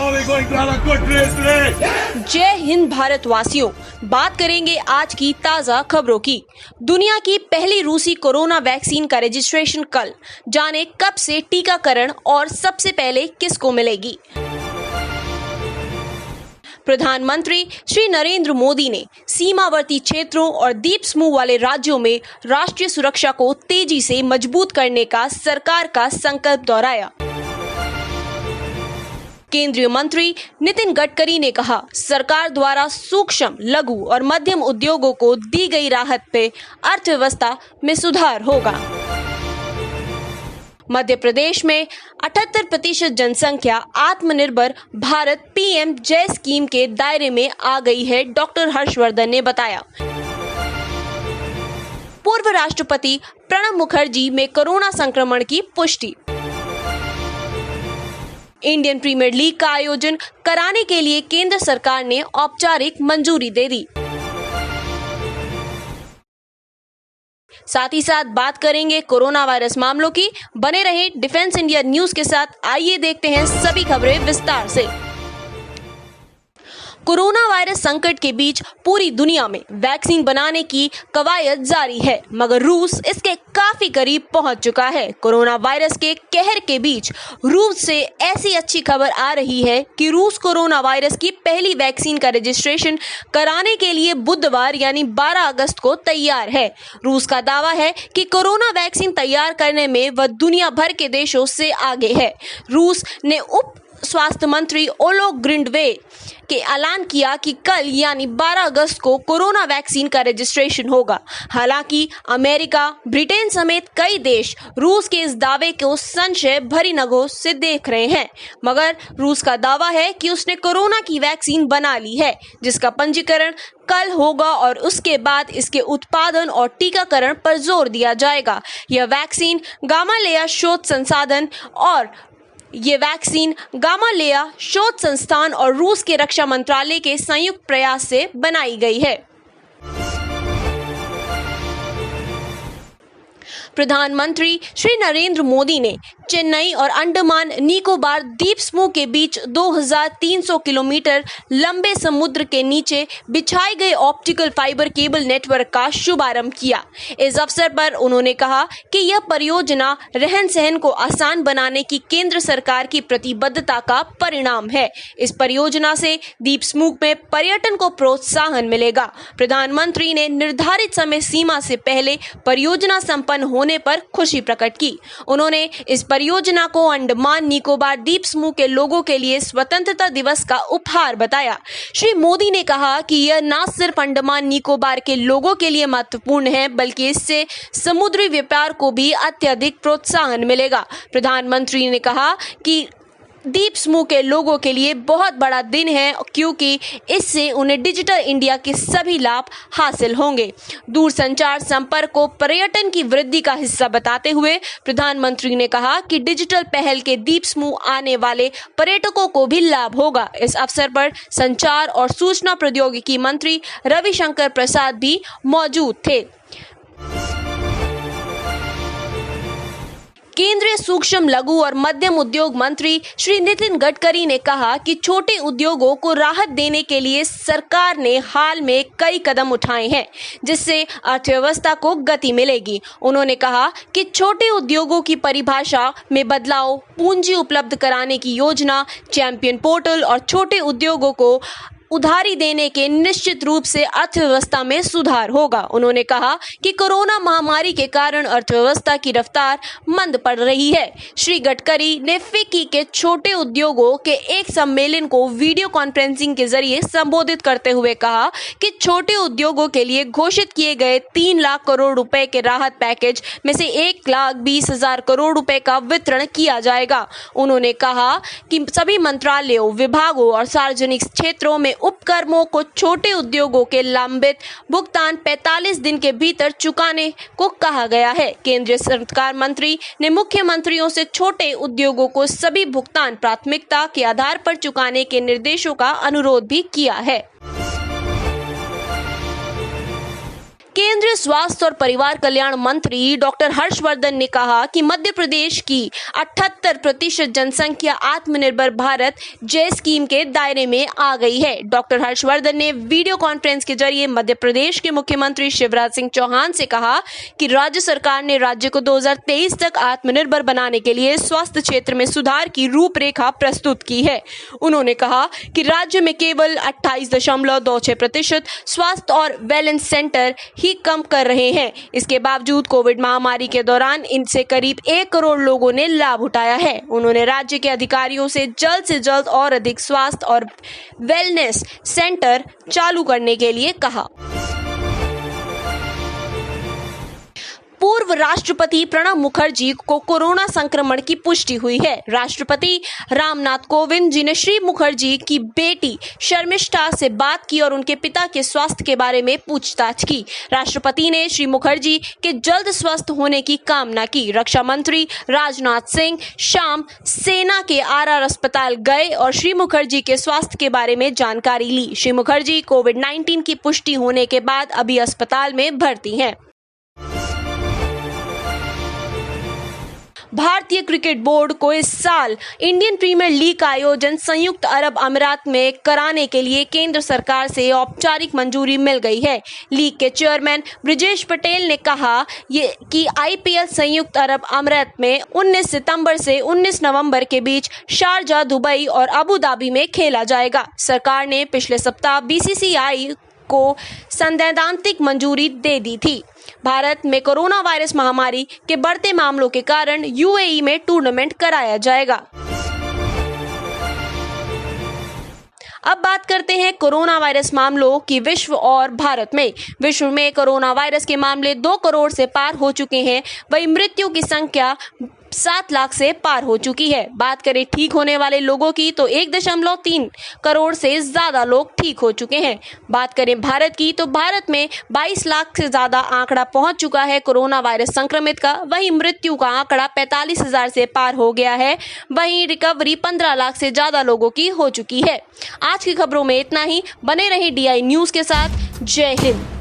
Are we going to have a good race today? जय हिंद भारतवासियों, बात करेंगे आज की ताजा खबरों की। दुनिया की पहली रूसी कोरोना वैक्सीन का रजिस्ट्रेशन कल, जाने कब से टीकाकरण और सबसे पहले किसको मिलेगी। प्रधानमंत्री श्री नरेंद्र मोदी ने सीमावर्ती क्षेत्रों और द्वीप समूह वाले राज्यों में राष्ट्रीय सुरक्षा को तेजी से मजबूत करने का सरकार का संकल्प दोहराया। केंद्रीय मंत्री नितिन गडकरी ने कहा, सरकार द्वारा सूक्ष्म, लघु और मध्यम उद्योगों को दी गई राहत पे अर्थव्यवस्था में सुधार होगा। मध्य प्रदेश में 78% जनसंख्या आत्मनिर्भर भारत पीएम जय स्कीम के दायरे में आ गई है, डॉक्टर हर्षवर्धन ने बताया। पूर्व राष्ट्रपति प्रणब मुखर्जी में कोरोना संक्रमण की पुष्टि। इंडियन प्रीमियर लीग का आयोजन कराने के लिए केंद्र सरकार ने औपचारिक मंजूरी दे दी। साथ ही साथ बात करेंगे कोरोना वायरस मामलों की। बने रहे डिफेंस इंडिया न्यूज के साथ। आइए देखते हैं सभी खबरें विस्तार से। कोरोना वायरस संकट के बीच पूरी दुनिया में वैक्सीन बनाने की कवायद जारी है, मगर रूस इसके काफी करीब पहुंच चुका है। कोरोना वायरस के कहर के बीच रूस से ऐसी अच्छी खबर आ रही है कि रूस कोरोना वायरस की पहली वैक्सीन का रजिस्ट्रेशन कराने के लिए बुधवार यानी 12 अगस्त को तैयार है। रूस का दावा है कि कोरोना वैक्सीन तैयार करने में वह दुनिया भर के देशों से आगे है। रूस ने उप स्वास्थ्य मंत्री ओलो ग्रिंडवे के ऐलान किया कि कल यानी 12 अगस्त को कोरोना वैक्सीन का रजिस्ट्रेशन होगा। हालांकि अमेरिका, ब्रिटेन समेत कई देश रूस के इस दावे को संशय भरी नजरों से देख रहे हैं, मगर रूस का दावा है कि उसने कोरोना की वैक्सीन बना ली है, जिसका पंजीकरण कल होगा और उसके बाद इसके उत्पादन और टीकाकरण पर जोर दिया जाएगा। यह वैक्सीन गामालेया शोध संस्थान और रूस के रक्षा मंत्रालय के संयुक्त प्रयास से बनाई गई है। प्रधानमंत्री श्री नरेंद्र मोदी ने चेन्नई और अंडमान निकोबार द्वीप समूह के बीच 2300 किलोमीटर लंबे समुद्र के नीचे बिछाई गई ऑप्टिकल फाइबर केबल नेटवर्क का शुभारंभ किया। इस अवसर पर उन्होंने कहा कि यह परियोजना रहन सहन को आसान बनाने की केंद्र सरकार की प्रतिबद्धता का परिणाम है। इस परियोजना से द्वीप समूह में पर्यटन को प्रोत्साहन मिलेगा। प्रधानमंत्री ने निर्धारित समय सीमा से पहले परियोजना संपन्न होने पर खुशी प्रकट की। उन्होंने इस परियोजना को अंडमान निकोबार द्वीप समूह के लोगों के लिए स्वतंत्रता दिवस का उपहार बताया। श्री मोदी ने कहा कि यह न सिर्फ अंडमान निकोबार के लोगों के लिए महत्वपूर्ण है, बल्कि इससे समुद्री व्यापार को भी अत्यधिक प्रोत्साहन मिलेगा। प्रधानमंत्री ने कहा कि द्वीप समूह के लोगों के लिए बहुत बड़ा दिन है, क्योंकि इससे उन्हें डिजिटल इंडिया के सभी लाभ हासिल होंगे। दूरसंचार संपर्क को पर्यटन की वृद्धि का हिस्सा बताते हुए प्रधानमंत्री ने कहा कि डिजिटल पहल के द्वीप समूह आने वाले पर्यटकों को भी लाभ होगा। इस अवसर पर संचार और सूचना प्रौद्योगिकी मंत्री रविशंकर प्रसाद भी मौजूद थे। केंद्रीय सूक्ष्म, लघु और मध्यम उद्योग मंत्री श्री नितिन गडकरी ने कहा कि छोटे उद्योगों को राहत देने के लिए सरकार ने हाल में कई कदम उठाए हैं, जिससे अर्थव्यवस्था को गति मिलेगी। उन्होंने कहा कि छोटे उद्योगों की परिभाषा में बदलाव, पूंजी उपलब्ध कराने की योजना, चैंपियन पोर्टल और छोटे उद्योगों को उधारी देने के निश्चित रूप से अर्थव्यवस्था में सुधार होगा। उन्होंने कहा कि कोरोना महामारी के कारण अर्थव्यवस्था की रफ्तार मंद पड़ रही है। श्री गडकरी ने फिक्की के छोटे उद्योगों के एक सम्मेलन को वीडियो कॉन्फ्रेंसिंग के जरिए संबोधित करते हुए कहा कि छोटे उद्योगों के लिए घोषित किए गए 3 लाख करोड़ रुपए के राहत पैकेज में से 1,20,000 करोड़ रुपए का वितरण किया जाएगा। उन्होंने कहा कि सभी मंत्रालयों, विभागों और सार्वजनिक क्षेत्रों में उपक्रमों को छोटे उद्योगों के लंबित भुगतान 45 दिन के भीतर चुकाने को कहा गया है। केंद्रीय सरकार मंत्री ने मुख्यमंत्रियों से छोटे उद्योगों को सभी भुगतान प्राथमिकता के आधार पर चुकाने के निर्देशों का अनुरोध भी किया है। केंद्रीय स्वास्थ्य और परिवार कल्याण मंत्री डॉक्टर हर्षवर्धन ने कहा कि मध्य प्रदेश की 78% जनसंख्या आत्मनिर्भर भारत जय स्कीम के दायरे में आ गई है। डॉक्टर हर्षवर्धन ने वीडियो कॉन्फ्रेंस के जरिए मध्य प्रदेश के मुख्यमंत्री शिवराज सिंह चौहान से कहा कि राज्य सरकार ने राज्य को 2023 तक आत्मनिर्भर बनाने के लिए स्वास्थ्य क्षेत्र में सुधार की रूपरेखा प्रस्तुत की है। उन्होंने कहा कि राज्य में केवल 28.26% स्वास्थ्य और वेलनेस सेंटर ही कम कर रहे हैं। इसके बावजूद कोविड महामारी के दौरान इनसे करीब 1 करोड़ लोगों ने लाभ उठाया है। उन्होंने राज्य के अधिकारियों से जल्द और अधिक स्वास्थ्य और वेलनेस सेंटर चालू करने के लिए कहा। पूर्व राष्ट्रपति प्रणब मुखर्जी को कोरोना संक्रमण की पुष्टि हुई है। राष्ट्रपति रामनाथ कोविंद जी ने श्री मुखर्जी की बेटी शर्मिष्ठा से बात की और उनके पिता के स्वास्थ्य के बारे में पूछताछ की। राष्ट्रपति ने श्री मुखर्जी के जल्द स्वस्थ होने की कामना की। रक्षा मंत्री राजनाथ सिंह शाम सेना के आरआर अस्पताल गए और श्री मुखर्जी के स्वास्थ्य के बारे में जानकारी ली। श्री मुखर्जी कोविड-19 की पुष्टि होने के बाद अभी अस्पताल में भर्ती हैं। भारतीय क्रिकेट बोर्ड को इस साल इंडियन प्रीमियर लीग का आयोजन संयुक्त अरब अमीरात में कराने के लिए केंद्र सरकार से औपचारिक मंजूरी मिल गई है। लीग के चेयरमैन ब्रिजेश पटेल ने कहा कि आईपीएल संयुक्त अरब अमीरात में 19 सितंबर से 19 नवंबर के बीच शारजा, दुबई और अबू धाबी में खेला जाएगा। सरकार ने पिछले सप्ताह बीसीसीआई को सैद्धांतिक मंजूरी दे दी थी। भारत में कोरोना वायरस महामारी के बढ़ते मामलों के कारण यूएई में टूर्नामेंट कराया जाएगा। अब बात करते हैं कोरोना वायरस मामलों की विश्व और भारत में। विश्व में कोरोना वायरस के मामले 2 करोड़ से पार हो चुके हैं। वहीं मृत्यु की संख्या 7 लाख से पार हो चुकी है। बात करें ठीक होने वाले लोगों की तो 1.3 करोड़ से ज्यादा लोग ठीक हो चुके हैं। बात करें भारत की तो भारत में 22 लाख से ज्यादा आंकड़ा पहुंच चुका है कोरोना वायरस संक्रमित का। वहीं मृत्यु का आंकड़ा 45,000 से पार हो गया है। वहीं रिकवरी 15 लाख से ज्यादा लोगों की हो चुकी है। आज की खबरों में इतना ही। बने रहे DI न्यूज के साथ। जय हिंद।